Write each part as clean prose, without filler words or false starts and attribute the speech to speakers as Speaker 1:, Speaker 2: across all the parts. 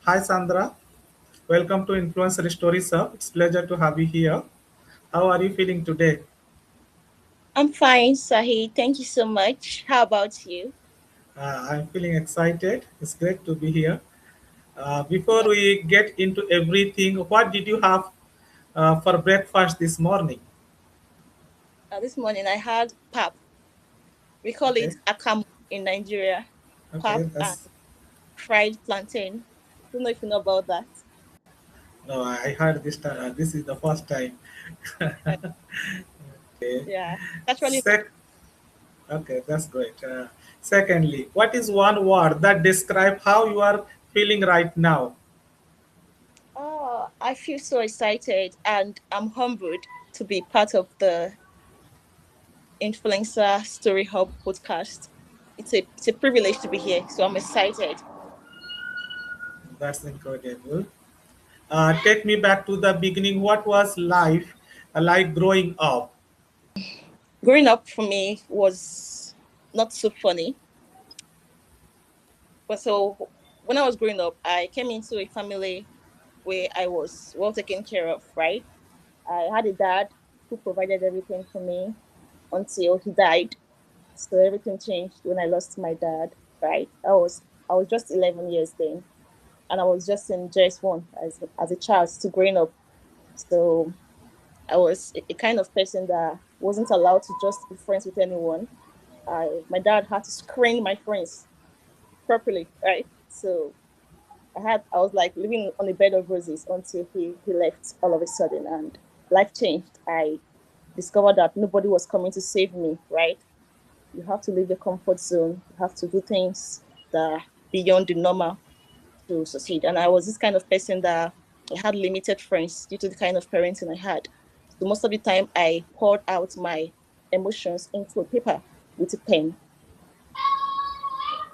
Speaker 1: Hi Sandra, welcome to Influencer Stories Hub. It's pleasure to have you here. How are you feeling today?
Speaker 2: I'm fine, Sahi. Thank you so much. How about you?
Speaker 1: I'm feeling excited. It's great to be here. Before
Speaker 2: Yeah.
Speaker 1: we get into everything, what did you have for breakfast this morning?
Speaker 2: This morning I had pap. We call
Speaker 1: Okay,
Speaker 2: it akamu in Nigeria.
Speaker 1: okay,
Speaker 2: Pap and fried plantain. Don't know if you know about that.
Speaker 1: no, I heard this time. This is the first time.
Speaker 2: Uh,
Speaker 1: Okay,
Speaker 2: yeah, actually,
Speaker 1: Sec- okay, that's great. Secondly, what is one word that describe how you are feeling right now?
Speaker 2: I feel so excited and I'm humbled to be part of the Influencer Story Hub podcast. It's a privilege to be here, so I'm excited.
Speaker 1: That's incredible. Take me back to the beginning. What was life like growing up?
Speaker 2: Growing up for me was not so funny. But so when I was growing up, I came into a family where I was well taken care of, right? I had a dad who provided everything for me until he died. So everything changed when I lost my dad, right? I was just 11 years then, and I was just in JS1 as a child, still growing up. So I was a kind of person that wasn't allowed to just be friends with anyone. My dad had to screen my friends properly, right? So I was like living on a bed of roses until he left all of a sudden, and life changed. I discovered that nobody was coming to save me, right? You have to leave your comfort zone. You have to do things that are beyond the normal to succeed. And I was this kind of person that I had limited friends due to the kind of parenting I had. So most of the time I poured out my emotions into a paper with a pen.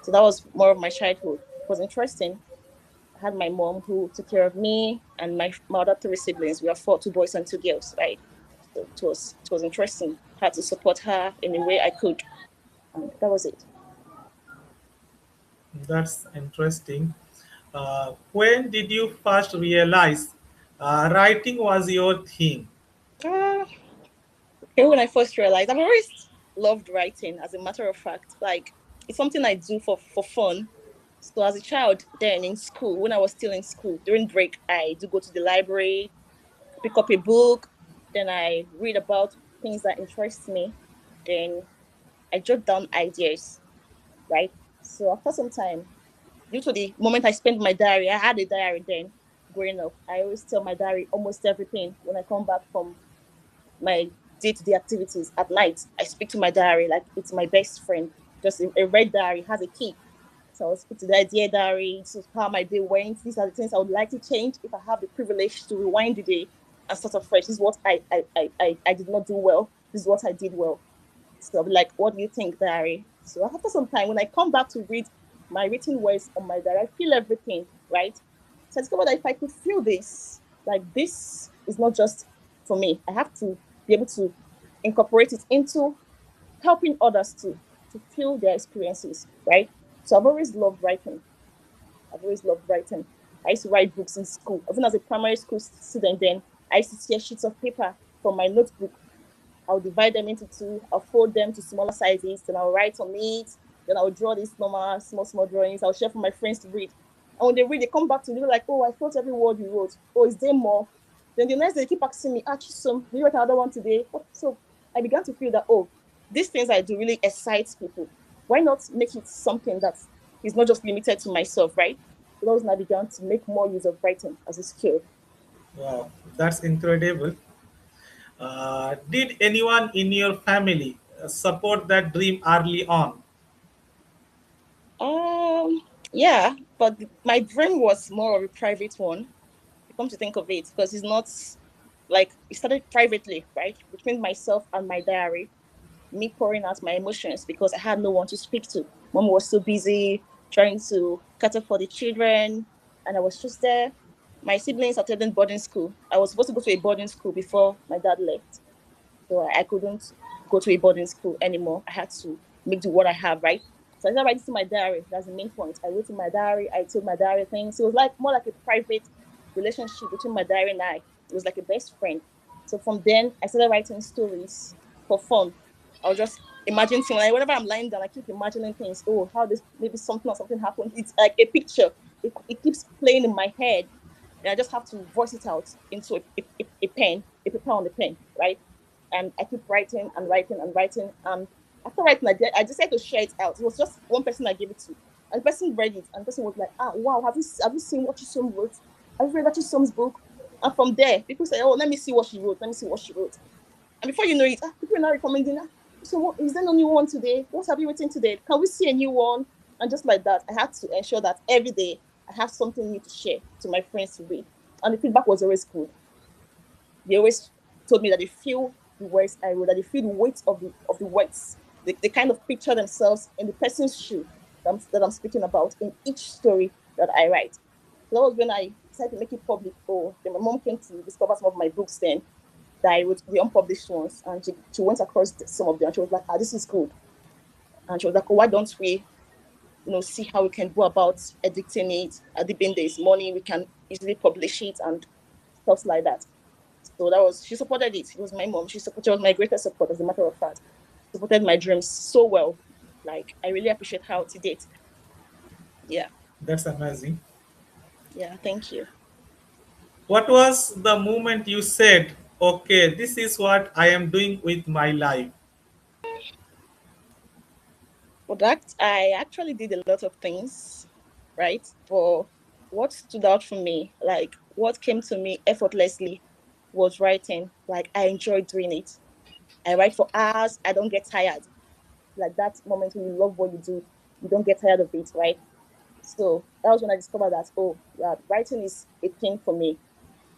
Speaker 2: So that was more of my childhood. It was interesting. I had my mom who took care of me and my other three siblings. We are four, two boys and two girls, right? So it was interesting. I had to support her in a way I could, and that was it.
Speaker 1: That's interesting. When did you first realize writing was your thing?
Speaker 2: Uh, okay, when I first realized, I've always loved writing. As a matter of fact, like it's something I do for fun. So as a child, then in school, when I was still in school, during break, I do go to the library, pick up a book, then I read about things that interest me. Then I jot down ideas, right? So after some time, due to the moment I spent my diary, I had a diary then growing up. I always tell my diary almost everything when I come back from my day-to-day activities at night. I speak to my diary like it's my best friend. Just a red diary has a key. So I'll speak to the idea diary. This is how my day went. These are the things I would like to change if I have the privilege to rewind the day and start afresh. This is what I did not do well. This is what I did well. So I'll be like, what do you think, diary? So after some time, when I come back to read my written words on my diary, I feel everything, right? So I discovered that if I could feel this, like this is not just for me. I have to be able to incorporate it into helping others to feel their experiences, right? So I've always loved writing. I've always loved writing. I used to write books in school. Even as a primary school student, then I used to tear sheets of paper from my notebook. I'll divide them into two. I'll fold them to smaller sizes. Then I'll write on it. Then I'll draw these normal, small drawings. I'll share for my friends to read. And when they read, they come back to me like, "Oh, I felt every word you wrote. Oh, is there more?" Then the next day, they keep asking me, "Ah, Chisom, did you write another one today?" So I began to feel that, oh, these things I do really excites people. Why not make it something that is not just limited to myself, right? So that was when I began to make more use of writing as a skill.
Speaker 1: Wow, that's incredible. Did anyone in your family support that dream early on?
Speaker 2: Um, yeah, but my dream was more of a private one. Come to think of it, because it's not like it started privately, right? Between myself and my diary, me pouring out my emotions because I had no one to speak to. Mom was so busy trying to cater for the children, and I was just there. My siblings attended boarding school. I was supposed to go to a boarding school before my dad left, so I couldn't go to a boarding school anymore. I had to make do what I have, right? So I started writing to my diary. That's the main point. I wrote in my diary. I told my diary things. So it was like more like a private relationship between my diary and I. It was like a best friend. So from then, I started writing stories for fun. I was just imagining things. Like whenever I'm lying down, I keep imagining things. Oh, how this maybe something or something happened. It's like a picture. It keeps playing in my head, and I just have to voice it out into a pen, a paper on the pen, right? And I keep writing and writing and writing. And after writing, I decided to share it out. It was just one person I gave it to, and the person read it, and the person was like, "Ah, wow, have you seen what Chisom wrote? Have you read what Chisom's book?" And from there, people say, "Oh, let me see what she wrote. Let me see what she wrote." And before you know it, people are now recommending, so what, is there no new one today? What have you written today? Can we see a new one? And just like that, I had to ensure that every day I have something new to share to my friends to read. And the feedback was always good. They always told me that they feel the words I wrote, that they feel the weight of the words. They kind of picture themselves in the person's shoe that I'm speaking about in each story that I write. So that was when I decided to make it public. Oh, then my mom came to discover some of my books then that I wrote, the unpublished ones, and she went across some of them, and she was like, "Ah, this is good." And she was like, "Oh, why don't we, see how we can go about editing it? At the bin, there's money, we can easily publish it and stuff like that." So she supported it. It was my mom. She was my greatest support, as a matter of fact. Supported my dreams so well. Like, I really appreciate how to date. Yeah.
Speaker 1: That's amazing.
Speaker 2: Yeah. Thank you.
Speaker 1: What was the moment you said, okay, this is what I am doing with my life?
Speaker 2: For that, I actually did a lot of things, right? But what stood out for me, like what came to me effortlessly, was writing. Like, I enjoy doing it. I write for hours. I don't get tired. Like that moment when you love what you do, you don't get tired of it, right? So that was when I discovered that, oh, yeah, writing is a thing for me.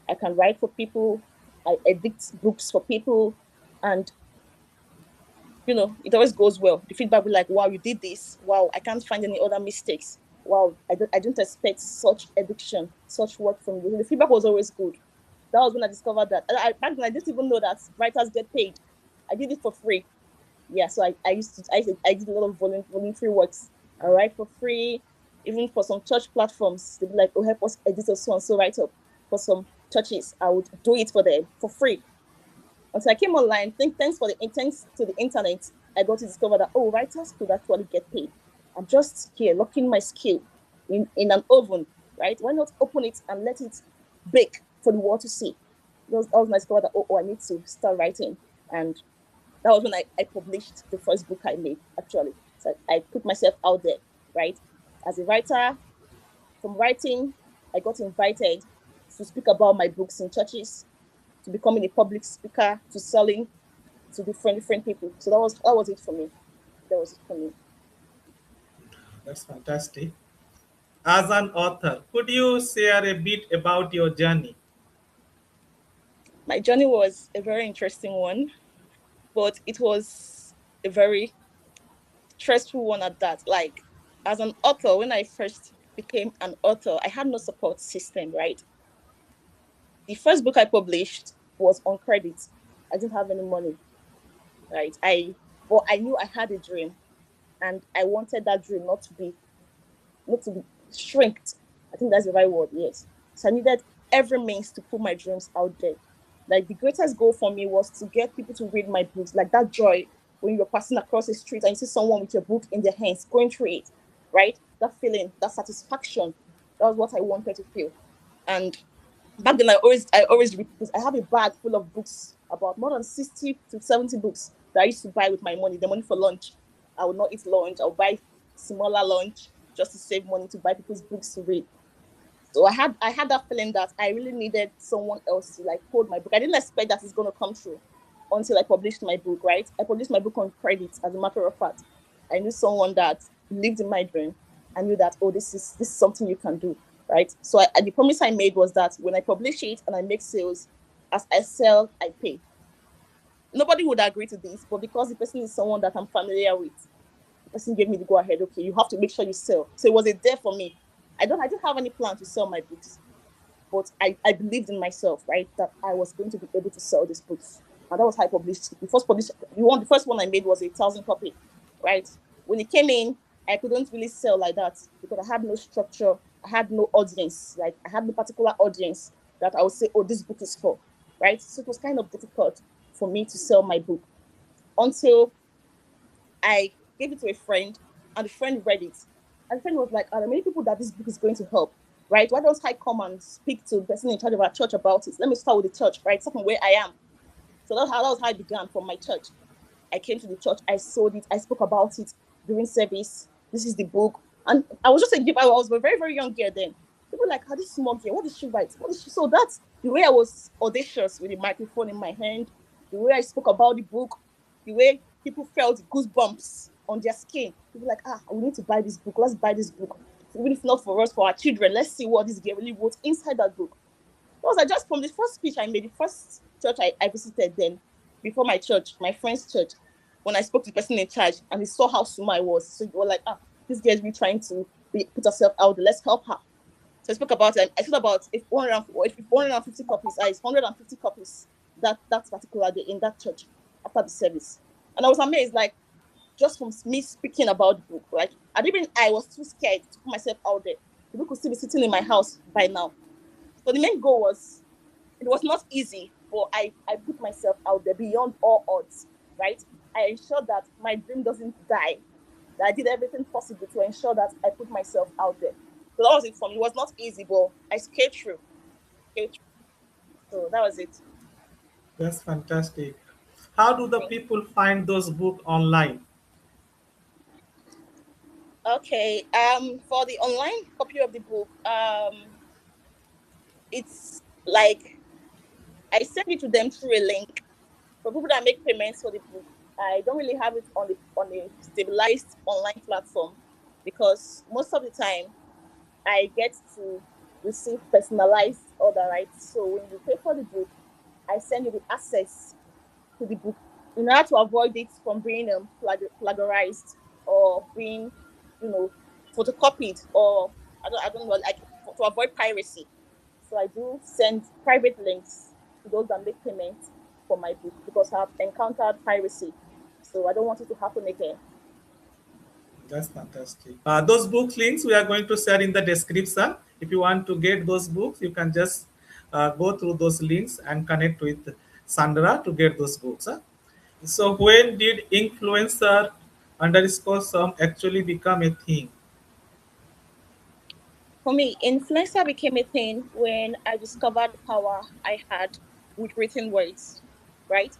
Speaker 2: I can write for people. I edit books for people, and it always goes well. The feedback will be like, "Wow, you did this. Wow, I can't find any other mistakes. Wow, I don't expect such addiction, such work from you." The feedback was always good. That was when I discovered that. Back then, I didn't even know that writers get paid. I did it for free. Yeah, so I did a lot of voluntary works. I write for free, even for some church platforms. They'd be like, "Oh, help us edit a so and so write up." For some churches, I would do it for them for free. Until I came online, thanks to the internet, I got to discover that, oh, writers could actually get paid. I'm just here locking my skill in an oven, right? Why not open it and let it bake for the world to see? That was when I discovered that, I need to start writing. And that was when I published the first book I made, actually. So I put myself out there, right? As a writer, from writing, I got invited to speak about my books in churches, to becoming a public speaker, to selling to different people. So that was it for me. That was it for me.
Speaker 1: That's fantastic. As an author, could you share a bit about your journey?
Speaker 2: My journey was a very interesting one, but it was a very stressful one at that. Like, as an author, when I first became an author, I had no support system, right? The first book I published was on credit. I didn't have any money, right? But I knew I had a dream, and I wanted that dream not to be shrinked. I think that's the right word, yes. So I needed every means to put my dreams out there. Like, the greatest goal for me was to get people to read my books. Like that joy when you're passing across the street and you see someone with your book in their hands going through it, right? That feeling, that satisfaction, that was what I wanted to feel. And back then, I always read books. I have a bag full of books, about more than 60 to 70 books that I used to buy with my money, the money for lunch. I would not eat lunch. I would buy smaller lunch just to save money to buy people's books to read. So I had that feeling that I really needed someone else to like hold my book. I didn't expect that it's gonna come true until I published my book, right? I published my book on credit, as a matter of fact. I knew someone that believed in my dream. I knew that, oh, this is something you can do, right? So the promise I made was that when I publish it and I make sales, as I sell, I pay. Nobody would agree to this, but because the person is someone that I'm familiar with, the person gave me the go ahead. Okay, you have to make sure you sell. So it was a dare for me. I didn't have any plan to sell my books, but I believed in myself, right? That I was going to be able to sell these books. And that was how I published. The first one I made was 1,000 copy, right? When it came in, I couldn't really sell like that because I had no structure. I had no audience. Like I had no particular audience that I would say, oh, this book is for, right? So it was kind of difficult for me to sell my book until I gave it to a friend, and the friend read it. And the friend was like, are there many people that this book is going to help? Right? Why don't I come and speak to the person in charge of our church about it? Let me start with the church, right? Start from where I am. So that was how I began from my church. I came to the church, I sold it, I spoke about it during service. This is the book. And I was just a giver. I was a very, very young girl then. People were like, how this small girl, what did she write? What did she? So that's the way I was audacious with the microphone in my hand, the way I spoke about the book, the way people felt goosebumps on their skin. People were like, we need to buy this book. Let's buy this book. Even if not for us, for our children, let's see what this girl really wrote inside that book. It was like just from the first speech I made, the first church I visited then, before my church, my friend's church, when I spoke to the person in charge and he saw how small I was. So they were like, this girl's really trying to put herself out there. Let's help her. So I spoke about it. I thought about if 150 copies, it's 150 copies that particular day in that church after the service. And I was amazed, like, just from me speaking about the book, like, I was too scared to put myself out there. The book could still be sitting in my house by now. So the main goal was, it was not easy, but I put myself out there beyond all odds, right? I ensured that my dream doesn't die. That I did everything possible to ensure that I put myself out there. So that was it for me. It was not easy, but I skated through. So that was it.
Speaker 1: That's fantastic. How do the people find those books online?
Speaker 2: Okay. For the online copy of the book, it's like I send it to them through a link. For people that make payments for the book, I don't really have it on a stabilized online platform because most of the time I get to receive personalized order, right? So when you pay for the book, I send you the access to the book in order to avoid it from being plagiarized or being, you know, photocopied, or I don't know, like, to avoid piracy. So I do send private links to those that make payments for my book because I've encountered piracy. So I don't want it to happen again.
Speaker 1: That's fantastic. Those book links we are going to share in the description. If you want to get those books, you can just go through those links and connect with Sandra to get those books. Huh? So when did influencer underscore some actually become a thing?
Speaker 2: For me, influencer became a thing when I discovered the power I had with written words, right?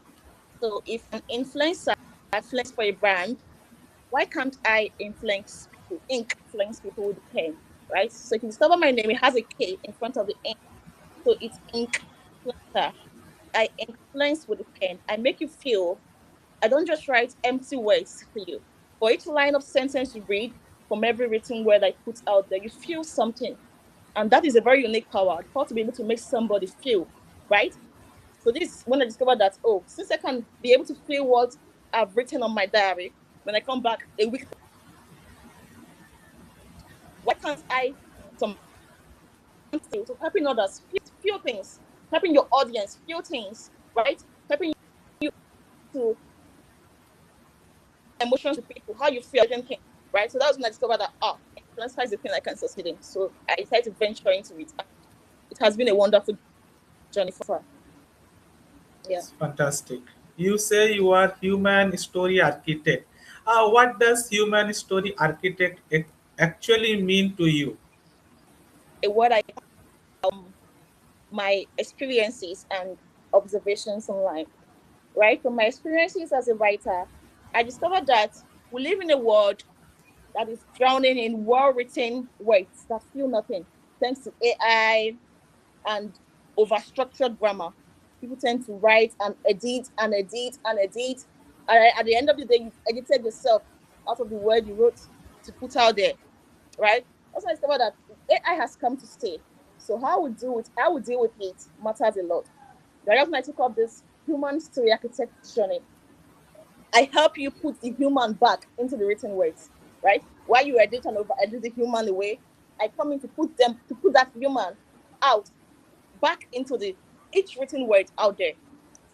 Speaker 2: So if an influencer influence for a brand, why can't I influence people with the pen, right? So if you discover my name, it has a K in front of the ink. So it's Inkfluencer. I influence with the pen. I make you feel. I don't just write empty words for you. For each line of sentence you read, from every written word I put out there, you feel something. And that is a very unique power. The power to be able to make somebody feel, right? So this is when I discovered that, oh, since I can be able to feel what I've written on my diary, when I come back a week, why can't I some to helping others feel things, helping your audience feel things, right? Helping you to emotions to people, how you feel, things, right? So that was when I discovered that influencer is the thing I can succeed in. So I decided to venture into it. It has been a wonderful journey for far. Yeah.
Speaker 1: It's fantastic. You say you are human story architect. What does human story architect actually mean to you?
Speaker 2: What I my experiences and observations in life, right? From my experiences as a writer, I discovered that we live in a world that is drowning in well-written words that feel nothing, thanks to AI and overstructured grammar. People tend to write and edit and edit and edit. And at the end of the day, you've edited yourself out of the word you wrote to put out there, right? Also, I discovered that AI has come to stay. So how we deal with it matters a lot. The reason I took up this human story architect journey, I help you put the human back into the written words, right? While you edit and over edit the human away, I come in to put that human out back into the each written word out there.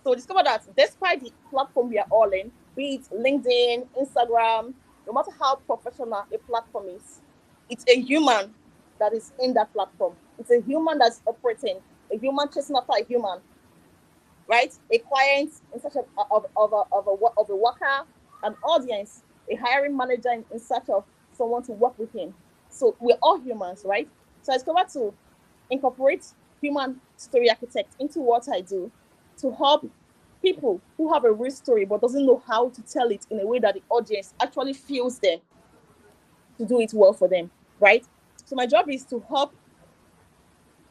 Speaker 2: So discover that despite the platform we are all in, be it LinkedIn, Instagram, no matter how professional a platform is, it's a human that is in that platform. It's a human that's operating, a human chasing after a human, right? A client in search of a worker, an audience, a hiring manager in search of someone to work with him. So we're all humans, right? So I discovered to incorporate human story architect into what I do to help people who have a real story but doesn't know how to tell it in a way that the audience actually feels them to do it well for them, right? So my job is to help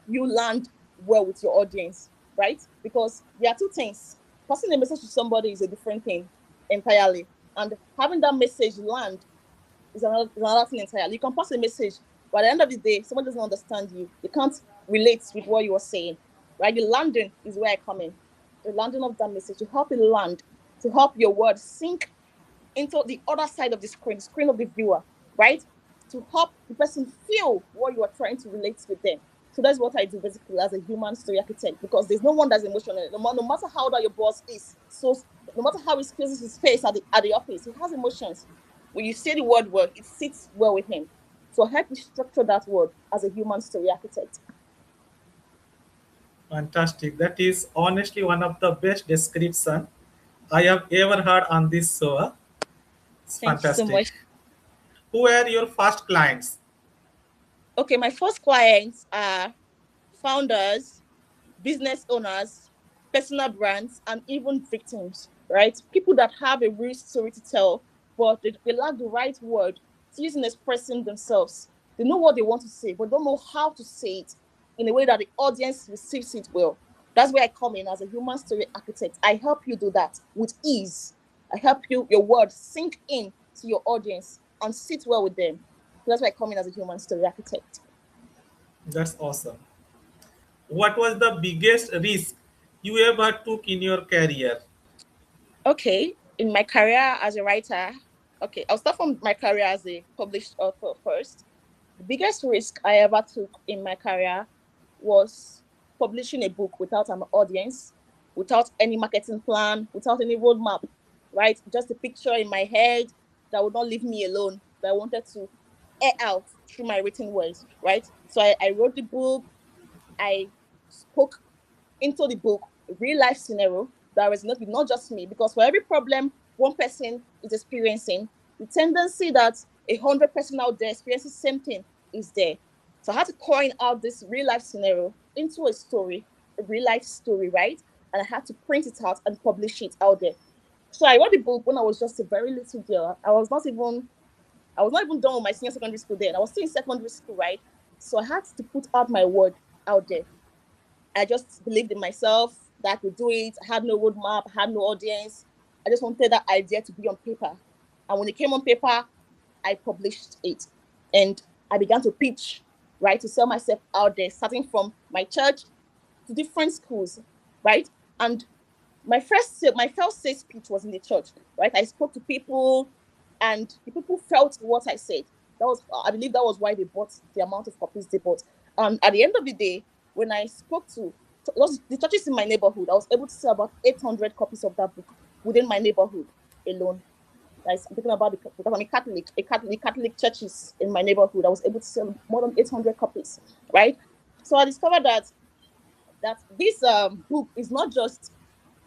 Speaker 2: you land well with your audience, right? Because there are two things. Passing a message to somebody is a different thing entirely. And having that message land is another thing entirely. You can pass a message, but at the end of the day, someone doesn't understand you. They can't relate with what you are saying, right? The landing is where I come in. The landing of that message, to help it land, to help your words sink into the other side of the screen of the viewer, right? To help the person feel what you are trying to relate with them. So that's what I do basically as a human story architect, because there's no one that's emotional. No matter how that your boss is, so no matter how he closes his face at the office, he has emotions. When you say the word well, it sits well with him. So help you structure that word as a human story architect.
Speaker 1: Fantastic. That is honestly one of the best description I have ever heard on this show. It's
Speaker 2: Thank you so
Speaker 1: fantastic.
Speaker 2: much.
Speaker 1: Who were your first clients?
Speaker 2: Okay, my first clients are founders, business owners, personal brands, and even victims, right? People that have a real story to tell, but they lack the right word to use in expressing themselves. They know what they want to say, but don't know how to say it in a way that the audience receives it well. That's where I come in as a human story architect. I help you do that with ease. I help you, your words sink in to your audience and sit well with them. So that's why I come in as a human story architect.
Speaker 1: That's awesome. What was the biggest risk you ever took in your career?
Speaker 2: Okay, in my career as a writer, okay, I'll start from my career as a published author first. The biggest risk I ever took in my career was publishing a book without an audience, without any marketing plan, without any roadmap, right? Just a picture in my head that would not leave me alone, that I wanted to air out through my written words, right? So I wrote the book, I spoke into the book a real life scenario that resonates with not just me, because for every problem one person is experiencing, the tendency that 100 person out there experiencing the same thing is there. So I had to coin out this real life scenario into a story, a real life story, right? And I had to print it out and publish it out there. So I wrote the book when I was just a very little girl. I was not even done with my senior secondary school then. I was still in secondary school, right? So I had to put out my word out there. I just believed in myself that I could do it. I had no roadmap, I had no audience. I just wanted that idea to be on paper. And when it came on paper, I published it. And I began to pitch, right, to sell myself out there, starting from my church to different schools, right? And my first sales speech was in the church, right? I spoke to people, and the people felt what I said. I believe that was why they bought the amount of copies they bought. And at the end of the day, when I spoke to the churches in my neighborhood, I was able to sell about 800 copies of that book within my neighborhood alone. Guys, I'm talking about because I'm Catholic churches in my neighborhood. I was able to sell more than 800 copies, right? So I discovered that this book is not just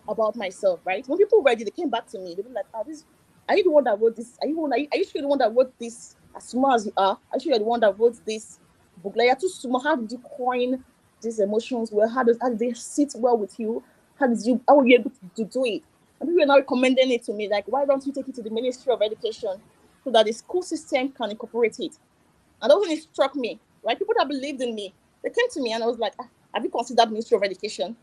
Speaker 2: about myself, right? When people read it, they came back to me. They were like, are you the one that wrote this? Are you sure the one that wrote this as small as you are? Are you sure you're the one that wrote this book? Like, you're too small. How did you coin these emotions? Well, how did they sit well with you? How were you able to do it? And people are now recommending it to me, like, why don't you take it to the Ministry of Education so that the school system can incorporate it? And that really struck me, right? People that believed in me, they came to me and I was like, have you considered Ministry of Education?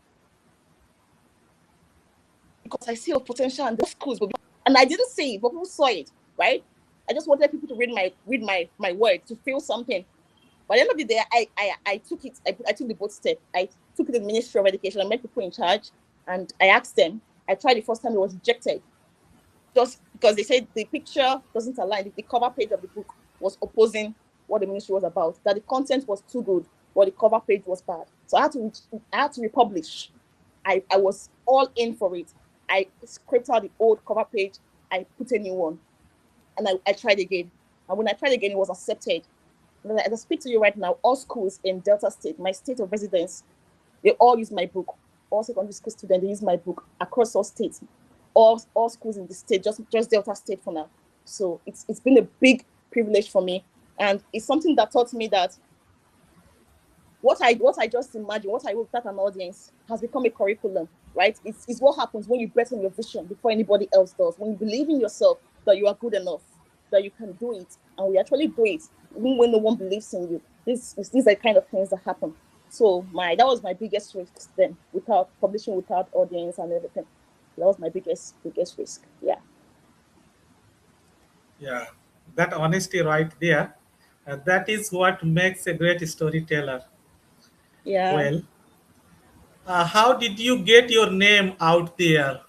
Speaker 2: Because I see a potential in those schools. And I didn't see it, but people saw it, right? I just wanted people to read my word, to feel something. By the end of the day, I took it. I took the both step. I took it to the Ministry of Education. I met people in charge, and I asked them. I tried the first time; it was rejected, just because they said the picture doesn't align. The cover page of the book was opposing what the ministry was about. That the content was too good, but the cover page was bad. So I had to republish. I was all in for it. I scraped out the old cover page. I put a new one. and I tried again. And when I tried again, it was accepted. And as I speak to you right now, all schools in Delta State, my state of residence, they all use my book. All secondary school students, they use my book across all states. All schools in the state, just Delta State for now. So it's been a big privilege for me. And it's something that taught me that what I just imagined, what I looked at an audience has become a curriculum, right? It's what happens when you bet on your vision before anybody else does. When you believe in yourself that you are good enough, that you can do it, and we actually do it, even when no one believes in you. These are the kind of things that happen. So that was my biggest risk then, without publishing, without audience and everything. That was my biggest risk. Yeah.
Speaker 1: Yeah, that honesty right there, that is what makes a great storyteller.
Speaker 2: Yeah.
Speaker 1: Well, how did you get your name out there?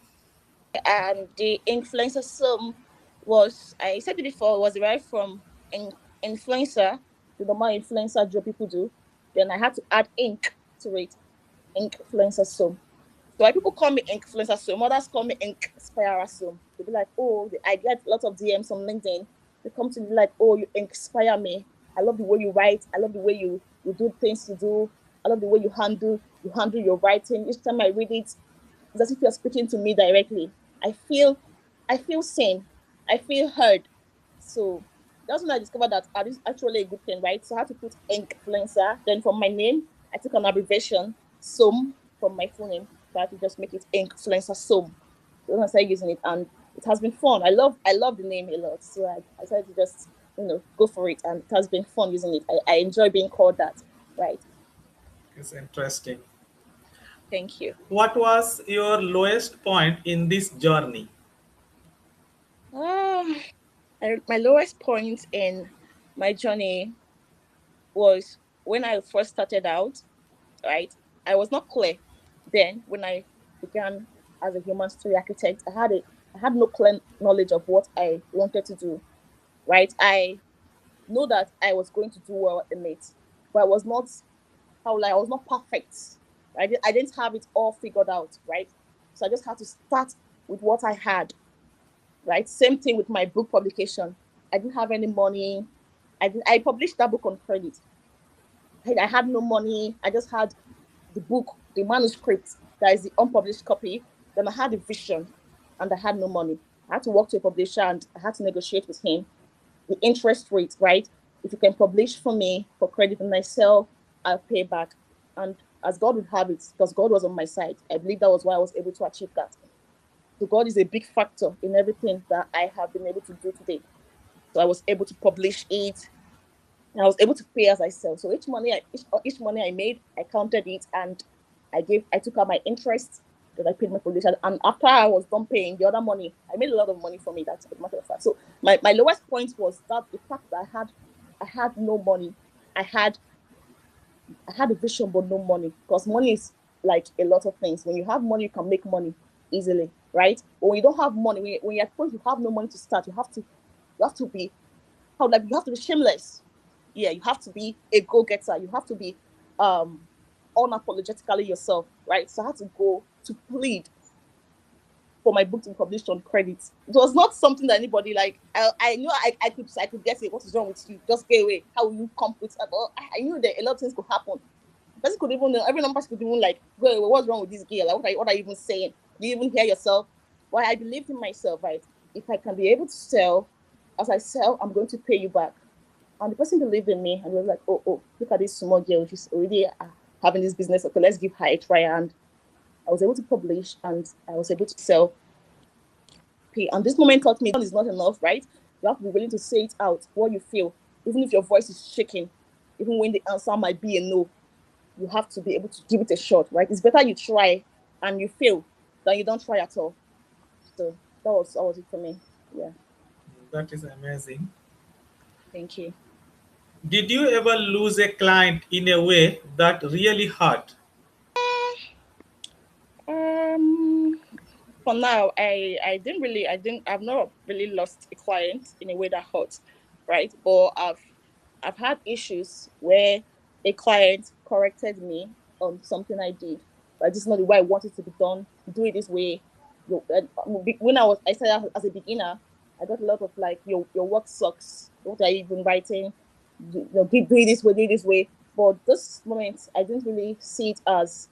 Speaker 2: And the influencer sum was, I said it before, was derived from influencer, the normal influencer job people do. Then I had to add ink to it, influencer sum. So why people call me influencer sum, others call me inspire sum. They'll be like, oh, I get a lot of DMs on LinkedIn. They come to me like, oh, you inspire me. I love the way you write. I love the way you do things you do. I love the way you handle your writing. Each time I read it, it's as if you're speaking to me directly. I feel seen. I feel heard. So that's when I discovered that art is actually a good thing, right? So I had to put influencer. Then from my name, I took an abbreviation, SOM, from my full name. So I had to just make it influencer SOM. So I started using it, and it has been fun. I love the name a lot. So I decided to just go for it, and it has been fun using it. I enjoy being called that, right?
Speaker 1: It's interesting.
Speaker 2: Thank you.
Speaker 1: What was your lowest point in this journey?
Speaker 2: Um, my lowest point in my journey was when I first started out, right? I was not clear then when I began as a human story architect. I had no clear knowledge of what I wanted to do, right? I know that I was going to do well in it, but I was not I was not perfect. I didn't have it all figured out, right? So I just had to start with what I had, right? Same thing with my book publication. I didn't have any money. I published that book on credit. I had no money. I just had the book, the manuscript, that is the unpublished copy. Then I had a vision, and I had no money. I had to walk to a publisher, and I had to negotiate with him the interest rate, right? If you can publish for me for credit and I sell, I'll pay back. And as God would have it, because God was on my side, I believe that was why I was able to achieve that. So God is a big factor in everything that I have been able to do today. So I was able to publish it, and I was able to pay as I sell. So each money I made, I counted it, and I took out my interest that I paid my publisher. And after I was done paying the other money, I made a lot of money from it. That's a matter of fact. So my lowest point was that the fact that I had no money. I had a vision but no money, because money is like a lot of things. When you have money, you can make money easily, right? But when you don't have money, when you're at point you have no money to start, you have to be you have to be shameless. Yeah, you have to be a go-getter. You have to be unapologetically yourself, right? So I had to go to plead for my book to be published on credit. It was not something that anybody like. I knew I could get it. What is wrong with you? Just get away. How will you come with? I knew that a lot of things could happen. The person could even every number could even like go away. What's wrong with this girl? Like, what are you even saying? Do you even hear yourself? Well, I believed in myself, right? If I can be able to sell, as I sell, I'm going to pay you back. And the person believed in me and was like, oh, look at this small girl. She's already having this business. Okay, let's give her a try. And I was able to publish and I was able to sell. And this moment taught me is not enough, right? You have to be willing to say it out, what you feel, even if your voice is shaking, even when the answer might be a no. You have to be able to give it a shot, right? It's better you try and you fail than you don't try at all. So that was it for me. Yeah.
Speaker 1: That is amazing.
Speaker 2: Thank you.
Speaker 1: Did you ever lose a client in a way that really hurt?
Speaker 2: Um, for now, I've not really lost a client in a way that hurts, right? But I've had issues where a client corrected me on something I did, but this is not the way I want it to be done. Do it this way. When I started as a beginner, I got a lot of like, your work sucks. What are you even writing? Keep doing this way, do it this way. But those moments, I didn't really see it as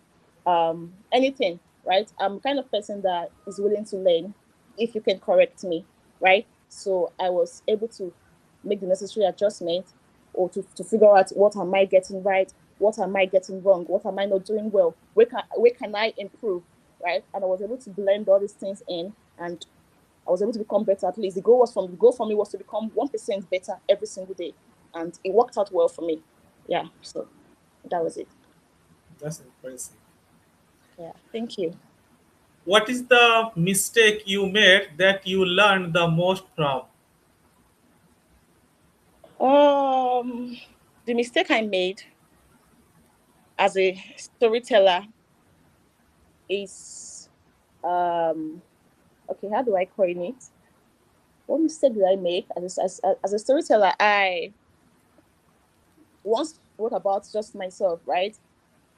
Speaker 2: anything, right? I'm kind of person that is willing to learn if you can correct me, right? So I was able to make the necessary adjustment, or to figure out what am I getting right, what am I getting wrong, what am I not doing well, where can I improve, right? And I was able to blend all these things in, and I was able to become better. At least the goal for me was to become 1% better every single day, and it worked out well for me. Yeah, so that was it.
Speaker 1: That's impressive.
Speaker 2: Yeah, thank you.
Speaker 1: What is the mistake you made that you learned the most from?
Speaker 2: Um, the mistake I made as a storyteller is okay. How do I coin it? What mistake did I make as a storyteller? I once wrote about just myself, right?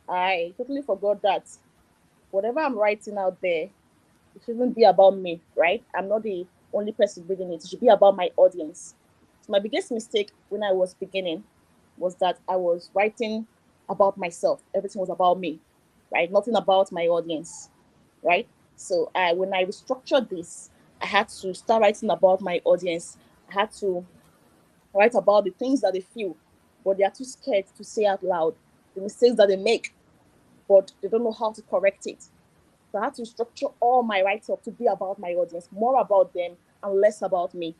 Speaker 2: I totally forgot that whatever I'm writing out there, it shouldn't be about me, right? I'm not the only person reading it. It should be about my audience. So my biggest mistake when I was beginning was that I was writing about myself. Everything was about me, right? Nothing about my audience, right? So when I restructured this, I had to start writing about my audience. I had to write about the things that they feel, but they are too scared to say out loud. The mistakes that they make, but they don't know how to correct it. So I had to structure all my write up to be about my audience, more about them and less about me.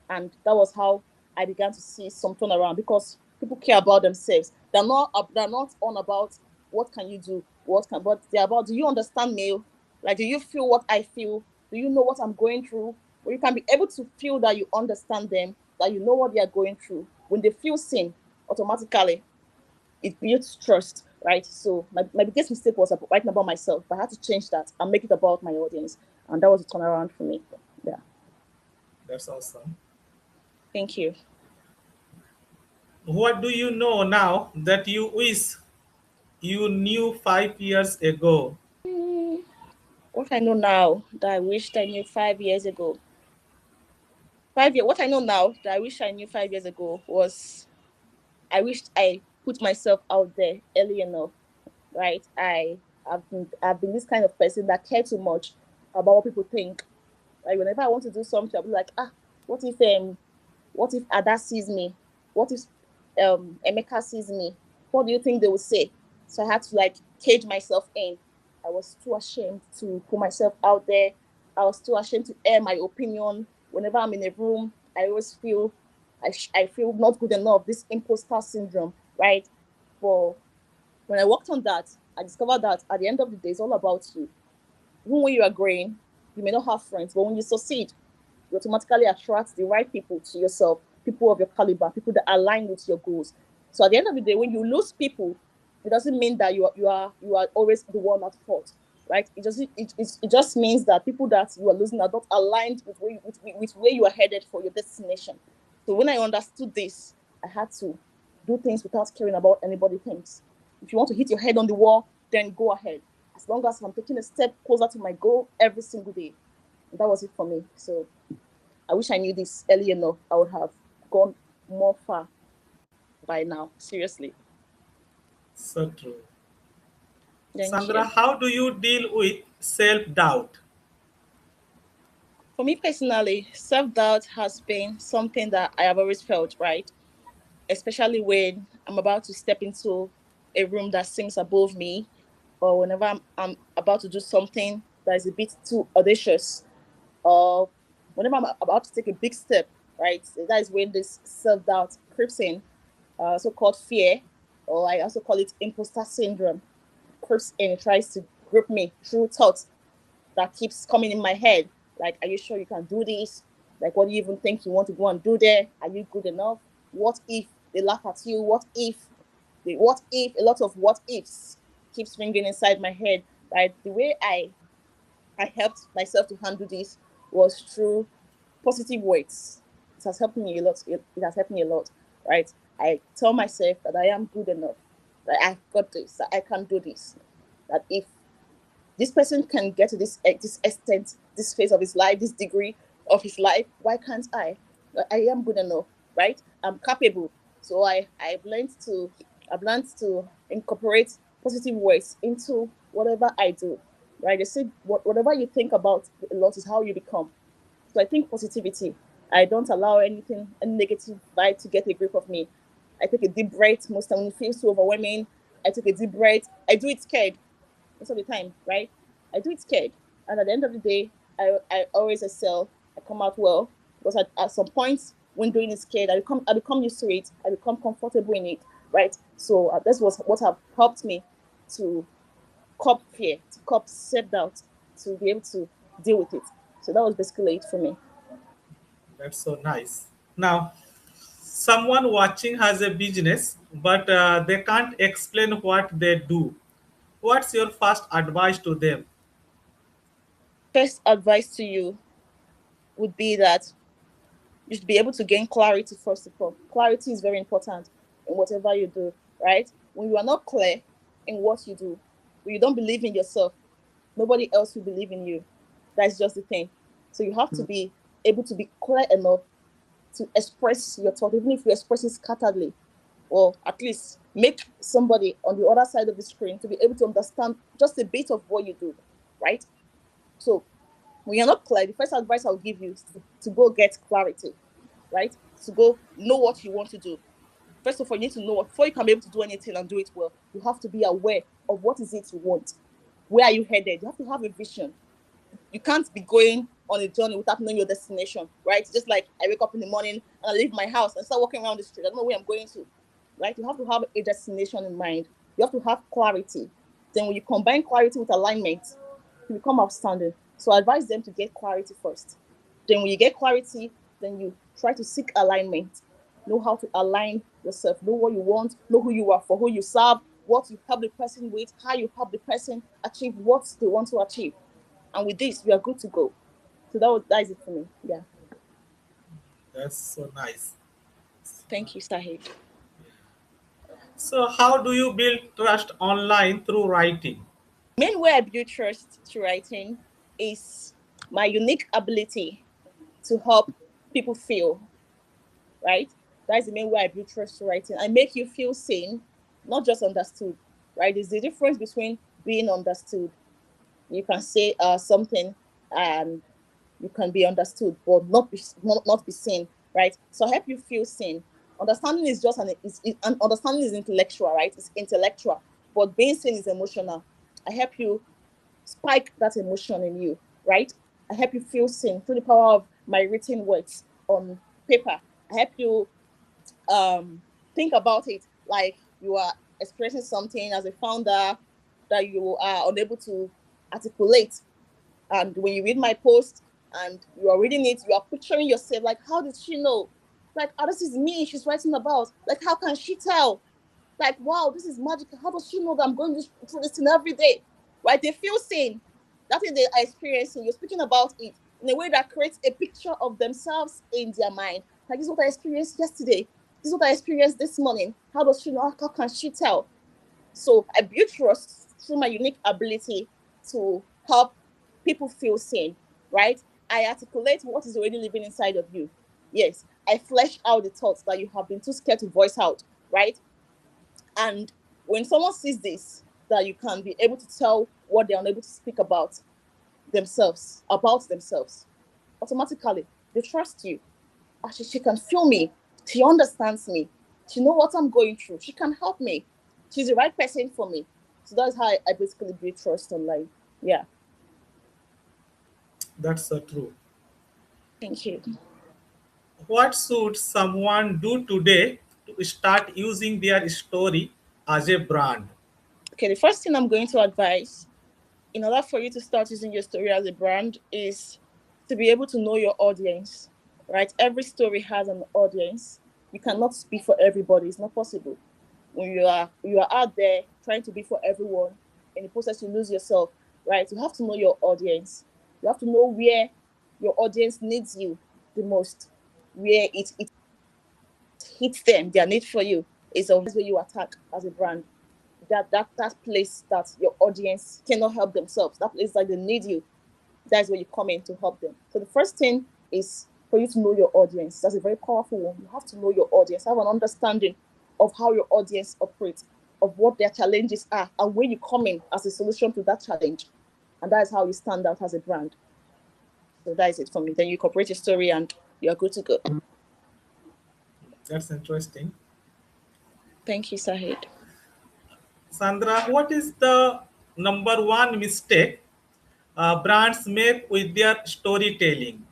Speaker 2: And that was how I began to see some turnaround, because people care about themselves. They're not on about what can you do, but they're about, do you understand me? Like, do you feel what I feel? Do you know what I'm going through? Well, you can be able to feel that you understand them, that you know what they are going through. When they feel seen, automatically it builds trust, right? So my biggest mistake was writing about myself, but I had to change that and make it about my audience. And that was a turnaround for me. Yeah.
Speaker 1: That's awesome.
Speaker 2: Thank you.
Speaker 1: What do you know now that you wish you knew 5 years ago?
Speaker 2: Mm, what I know now that I wished I knew 5 years ago. 5 years. What I know now that I wish I knew 5 years ago was, I wished I put myself out there early enough. Right? I've been this kind of person that care too much about what people think. Like, whenever I want to do something, I'll be like, what if what if Ada sees me? What if Emeka sees me? What do you think they would say? So I had to like cage myself in. I was too ashamed to put myself out there. I was too ashamed to air my opinion. Whenever I'm in a room, I always feel I feel not good enough. This imposter syndrome, right? But when I worked on that, I discovered that at the end of the day, it's all about you. Even when you are growing, you may not have friends, but when you succeed, you automatically attract the right people to yourself, people of your caliber, people that align with your goals. So at the end of the day, when you lose people, it doesn't mean that you are always the one at fault, right? It just means that people that you are losing are not aligned with where you are headed for your destination. So when I understood this, I had to do things without caring about anybody thinks. If you want to hit your head on the wall, then go ahead. As long as I'm taking a step closer to my goal every single day. And that was it for me. So I wish I knew this early enough. I would have gone more far by now. Seriously.
Speaker 1: So true.
Speaker 2: Thank
Speaker 1: Sandra,
Speaker 2: you.
Speaker 1: how do you deal with self doubt?
Speaker 2: For me personally, self doubt has been something that I have always felt, right? Especially when I'm about to step into a room that seems above me, or whenever I'm about to do something that is a bit too audacious, or whenever I'm about to take a big step, right? So that is when this self doubt creeps in, also called fear, or I also call it imposter syndrome. Creeps in, it tries to grip me through thoughts that keeps coming in my head. Like, are you sure you can do this? Like, what do you even think you want to go and do there? Are you good enough? What if they laugh at you? What if a lot of what ifs keeps ringing inside my head? Right? The way I helped myself to handle this was through positive words. It has helped me a lot. It has helped me a lot, right? I tell myself that I am good enough, that I've got this, that I can do this. That if this person can get to this extent, this phase of his life, this degree, of his life. Why can't I? I am good enough, right? I'm capable. So I've learned to incorporate positive words into whatever I do. Right? They say whatever you think about a lot is how you become. So I think positivity. I don't allow anything, a negative vibe to get a grip of me. I take a deep breath most times when it feels too overwhelming. I take a deep breath. I do it scared most of the time, right? I do it scared. And at the end of the day, I always excel. I come out well. Because at some points when doing it scared, I become used to it. I become comfortable in it, right? So that's what have helped me to cope fear, to cope self-doubt, to be able to deal with it. So that was basically it for me.
Speaker 1: That's so nice. Now, someone watching has a business, but they can't explain what they do. What's your first advice to them?
Speaker 2: First advice to you would be that you should be able to gain clarity first of all. Clarity is very important in whatever you do, right? When you are not clear in what you do, when you don't believe in yourself, nobody else will believe in you. That's just the thing. So you have to be able to be clear enough to express your thought, even if you express it scatteredly, or at least make somebody on the other side of the screen to be able to understand just a bit of what you do, right? So when you're not clear, the first advice I'll give you is to go get clarity, right? To go know what you want to do. First of all, you need to know before you can be able to do anything and do it well. You have to be aware of what is it you want. Where are you headed? You have to have a vision. You can't be going on a journey without knowing your destination, right? Just like I wake up in the morning and I leave my house and start walking around the street. I don't know where I'm going to, right? You have to have a destination in mind. You have to have clarity. Then when you combine clarity with alignment, you become outstanding. So I advise them to get clarity first. Then when you get clarity, then you try to seek alignment. Know how to align yourself. Know what you want. Know who you are, for who you serve, what you help the person with, how you help the person achieve what they want to achieve. And with this, we are good to go. So that is it for me. Yeah.
Speaker 1: That's so nice.
Speaker 2: Thank you, Sahid.
Speaker 1: So, how do you build trust online through writing?
Speaker 2: Main way I build trust to writing is my unique ability to help people feel, right? That's the main way I build trust to writing. I make you feel seen, not just understood, right? There's the difference between being understood. You can say something and you can be understood, but not be seen, right? So I help you feel seen. Understanding is just an understanding is intellectual, right? It's intellectual, but being seen is emotional. I help you spike that emotion in you, right? I help you feel seen through the power of my written words on paper. I help you think about it like you are expressing something as a founder that you are unable to articulate. And when you read my post and you are reading it, you are picturing yourself like, how did she know? Like, oh, this is me she's writing about. Like, how can she tell? Like, wow, this is magical. How does she know that I'm going through this thing every day? Right? They feel seen. That is they are experiencing. You're speaking about it in a way that creates a picture of themselves in their mind. Like, this is what I experienced yesterday. This is what I experienced this morning. How does she know? How can she tell? So I built trust through my unique ability to help people feel seen, right? I articulate what is already living inside of you. Yes, I flesh out the thoughts that you have been too scared to voice out, right? And when someone sees this, that you can be able to tell what they're unable to speak about themselves, automatically they trust you. Actually, she can feel me. She understands me. She knows what I'm going through. She can help me. She's the right person for me. So that's how I basically build trust online. Yeah.
Speaker 1: That's so true.
Speaker 2: Thank you.
Speaker 1: What should someone do today to start using their story as a brand?
Speaker 2: Okay, the first thing I'm going to advise in order for you to start using your story as a brand is to be able to know your audience, right? Every story has an audience. You cannot speak for everybody. It's not possible. When you are out there trying to be for everyone, in the process you lose yourself, right? You have to know your audience. You have to know where your audience needs you the most, where it hits them, their need for you is always where you attack as a brand. That place that your audience cannot help themselves, that place that they need you, that's where you come in to help them. So the first thing is for you to know your audience. That's a very powerful one. You have to know your audience, have an understanding of how your audience operates, of what their challenges are, and where you come in as a solution to that challenge. And that is how you stand out as a brand. So that is it for me. Then you incorporate your story and you're good to go.
Speaker 1: That's interesting.
Speaker 2: Thank you, Sahid.
Speaker 1: Sandra, what is the number one mistake brands make with their storytelling?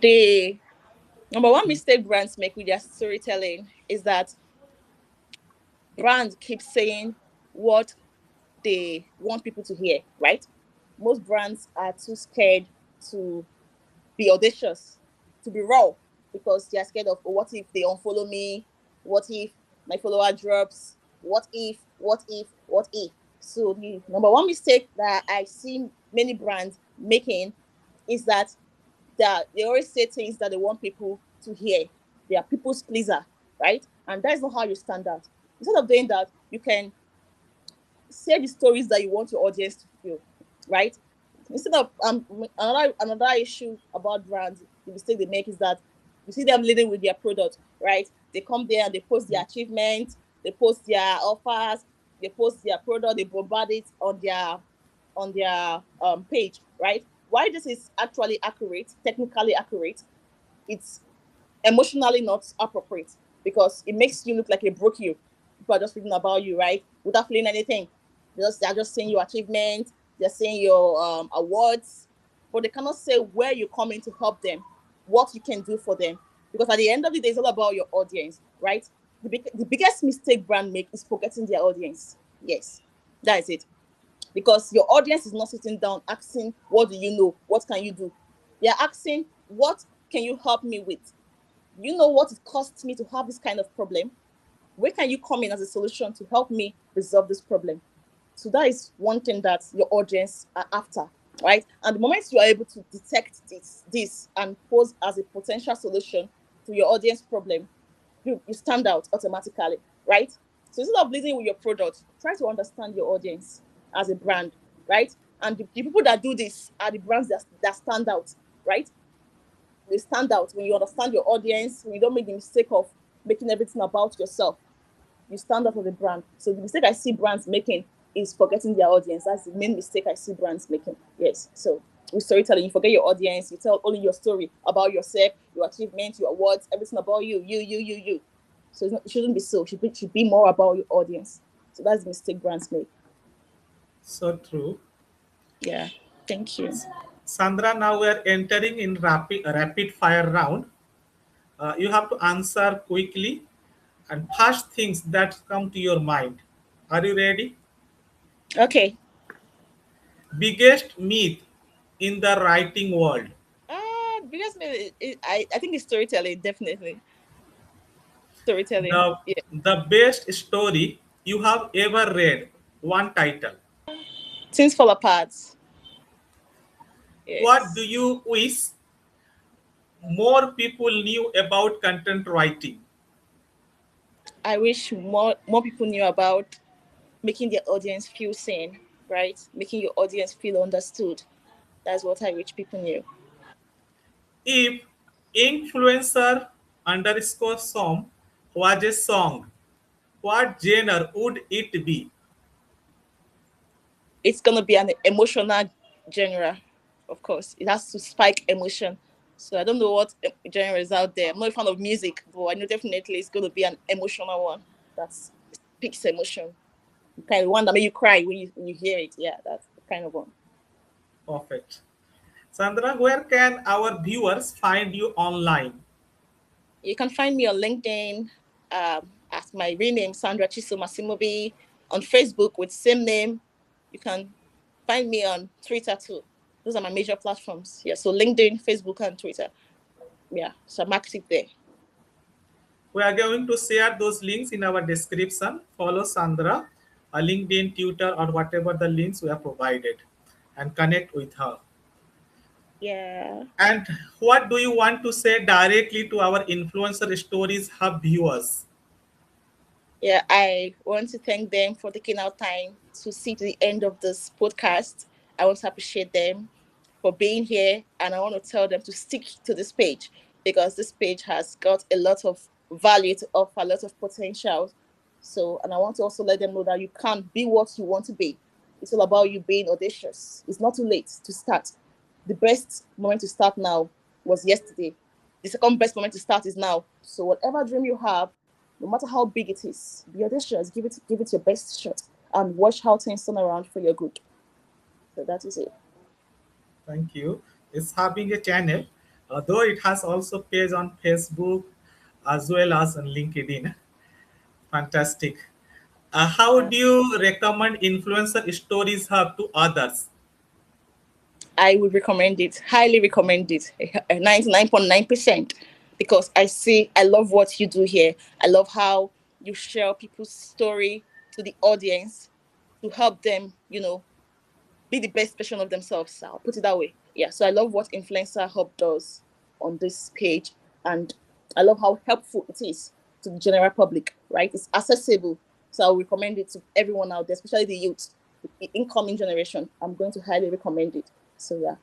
Speaker 2: The number one mistake brands make with their storytelling is that brands keep saying what they want people to hear, right? Most brands are too scared to be audacious, to be raw, because they're scared of, oh, what if they unfollow me? What if my follower drops? What if? So the number one mistake that I see many brands making is that they always say things that they want people to hear. They are people's pleaser, right? And that's not how you stand out. Instead of doing that, you can say the stories that you want your audience to feel, right? Instead of another issue about brands, the mistake they make is that you see them leading with their product, right? They come there and they post their achievements, they post their offers, they post their product, they bombard it on their page, right? Why this is actually accurate, technically accurate, it's emotionally not appropriate because it makes you look like a broke you. People are just reading about you, right? Without feeling anything. They're just saying your achievements, they're saying your awards, but they cannot say where you come in to help them, what you can do for them. Because at the end of the day, it's all about your audience, right? The biggest mistake brand make is forgetting their audience. Yes, that is it. Because your audience is not sitting down asking, what do you know? What can you do? They're asking, what can you help me with? You know what it costs me to have this kind of problem? Where can you come in as a solution to help me resolve this problem? So that is one thing that your audience are after, right? And the moment you are able to detect this and pose as a potential solution to your audience problem, you stand out automatically, right? So instead of leading with your product, try to understand your audience as a brand, right? And the people that do this are the brands that stand out, right? They stand out when you understand your audience, when you don't make the mistake of making everything about yourself. You stand out as a brand. So the mistake I see brands making is forgetting their audience. That's the main mistake I see brands making. Yes. So with storytelling, you forget your audience. You tell only your story about yourself, your achievements, your awards, everything about you. So it shouldn't be so. It should be more about your audience. So that's the mistake brands make.
Speaker 1: So true.
Speaker 2: Yeah. Thank you.
Speaker 1: Sandra, now we are entering in rapid fire round. You have to answer quickly and first things that come to your mind. Are you ready?
Speaker 2: Okay.
Speaker 1: Biggest myth in the writing world.
Speaker 2: Because I think it's storytelling, definitely. Storytelling.
Speaker 1: The
Speaker 2: Yeah.
Speaker 1: the best story you have ever read. One title.
Speaker 2: Things fall apart.
Speaker 1: What do
Speaker 2: Yes.
Speaker 1: you wish more people knew about content writing?
Speaker 2: I wish more people knew about making their audience feel seen, right? Making your audience feel understood. That's what I wish people knew.
Speaker 1: If influencer underscore song was a song, what genre would it be?
Speaker 2: It's gonna be an emotional genre, of course. It has to spike emotion. So I don't know what genre is out there. I'm not a fan of music, but I know definitely it's gonna be an emotional one. That speaks emotion. The kind of one that make you cry when you hear it. Yeah, that's the kind of one.
Speaker 1: Perfect. Sandra, where can our viewers find you online?
Speaker 2: You can find me on LinkedIn as my real name, Sandra Chisom Asimobi, on Facebook with same name. You can find me on Twitter too. Those are my major platforms. Yeah, so LinkedIn, Facebook, and Twitter. Yeah, so I'm active there.
Speaker 1: We are going to share those links in our description. Follow Sandra, LinkedIn, Twitter, or whatever the links we have provided, and connect with her.
Speaker 2: Yeah.
Speaker 1: And what do you want to say directly to our Influencer Stories Hub viewers?
Speaker 2: Yeah, I want to thank them for taking out time to see to the end of this podcast. I want to appreciate them. for being here, and I want to tell them to stick to this page because this page has got a lot of value to offer, a lot of potential. So, and I want to also let them know that you can be what you want to be. It's all about you being audacious. It's not too late to start. The best moment to start now was yesterday. The second best moment to start is now. So whatever dream you have, no matter how big it is, be audacious. Give it your best shot, and watch how things turn around for your good. So that is it.
Speaker 1: Thank you. It's having a channel, though it has also page on Facebook as well as on LinkedIn. Fantastic. How
Speaker 2: Yeah.
Speaker 1: do you recommend Influencer Stories Hub to others?
Speaker 2: I would recommend it, highly recommend it, 99.9%, because I love what you do here. I love how you share people's story to the audience to help them, be the best version of themselves. I'll put it that way. Yeah. So I love what Influencer Hub does on this page, and I love how helpful it is to the general public. Right? It's accessible, so I'll recommend it to everyone out there, especially the youth, the incoming generation. I'm going to highly recommend it. So yeah.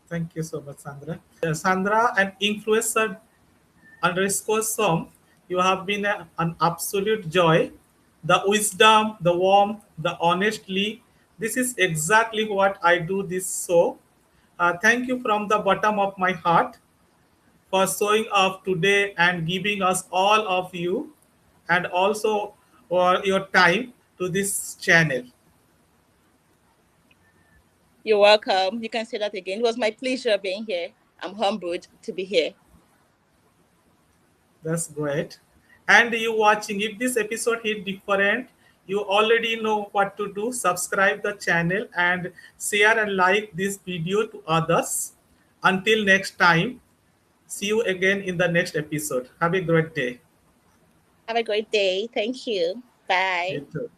Speaker 1: Thank you so much, Sandra. Sandra, an influencer underscore some, you have been an absolute joy. The wisdom, the warmth, the honestly, this is exactly what I do this show. Thank you from the bottom of my heart for showing up today and giving us all of you and also for your time to this channel.
Speaker 2: You're welcome. You can say that again. It was my pleasure being here. I'm humbled to be here.
Speaker 1: That's great. And you watching, if this episode hit different, you already know what to do. Subscribe the channel and share and like this video to others. Until next time, see you again in the next episode. Have a great day.
Speaker 2: Have a great day. Thank you.
Speaker 1: You
Speaker 2: Bye.
Speaker 1: too.